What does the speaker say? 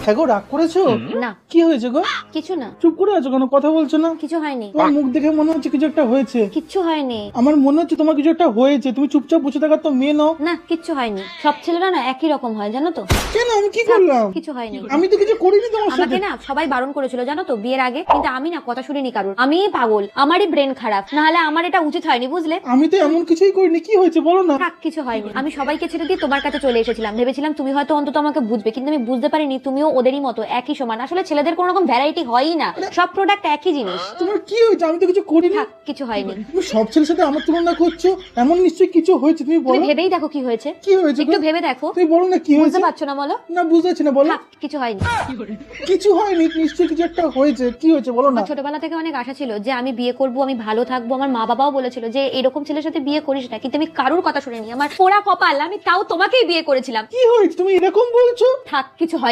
হ্যাঁ গো, রাগ করেছো? না কি হয়েছে গো? কিছু না, চুপ করে আছো কেন? কথা বলছো না? কিছু হয়নি, তোমার মুখ দেখে মনে হচ্ছে কিছু একটা হয়েছে। কিচ্ছু হয়নি। আমার মনে হচ্ছে তোমার কিছু একটা হয়েছে। তুমি চুপচাপ বসে থাকার তো মেয়ে নও। না কিচ্ছু হয়নি, সব ছেলেরা না একই রকম হয় জানো তো। কেন? আমি কি করলাম? কিছু হয়নি। আমি তো কিছু করিনি তোমার সাথে। আমাকে না সবাই বারণ করেছিল জানো তো বিয়ের আগে, কিন্তু আমি না কথা শুনিনি কারোর। আমি পাগল, আমারই ব্রেন খারাপ, না হলে আমার এটা উচিত হয়নি বুঝলে। আমি তো এমন কিছুই করিনি। কি হয়েছে বলো না? থাক কিছু হয়নি। আমি সবাইকে ছেড়ে দিয়ে তোমার কাছে চলে এসেছিলাম, ভেবেছিলাম তুমি হয়তো অন্তত আমাকে বুঝবে, কিন্তু আমি বুঝতে পারিনি তুমিও ওদেরই মতো একই সমান। আসলে ছেলেদের কোনো রকম ভ্যারাইটি হয়ই না, সব প্রোডাক্ট একই জিনিস। তোমার কি হয়েছে? আমি তো কিছু করিনি। থাক কিছু হয়নি। তুমি সব ছেলের সাথে আমার তুলনা করছো। এমন নিশ্চয়ই কিছু হয়েছে। তুমি তুমি বলো ভেবেই দেখো কি হয়েছে, কি হয়েছে একটু গো? ভেবে দেখো। তুমি বলো না কি বুঝতে হয়েছে। পারছো না বলো। না বুঝতে পারছি না, বলো। থাক কিছু হয়নি। কিছু হয়নি, নিশ্চয়ই কিছু একটা হয়েছে। কি হয়েছে বলো না? আমার ছোটবেলা থেকে অনেক আশা ছিল যে আমি বিয়ে করব, আমি ভালো থাকবো। আমার মা বাবাও বলেছিল যে এরকম ছেলের সাথে বিয়ে করিস না, কিন্তু আমি কারোর কথা শুনিনি। আমার পোড়া কপাল, আমি তাও তোমাকেই বিয়ে করেছিলাম। কি হয়েছে? তুমি এরকম বলছো? থাক কিছু হয়নি।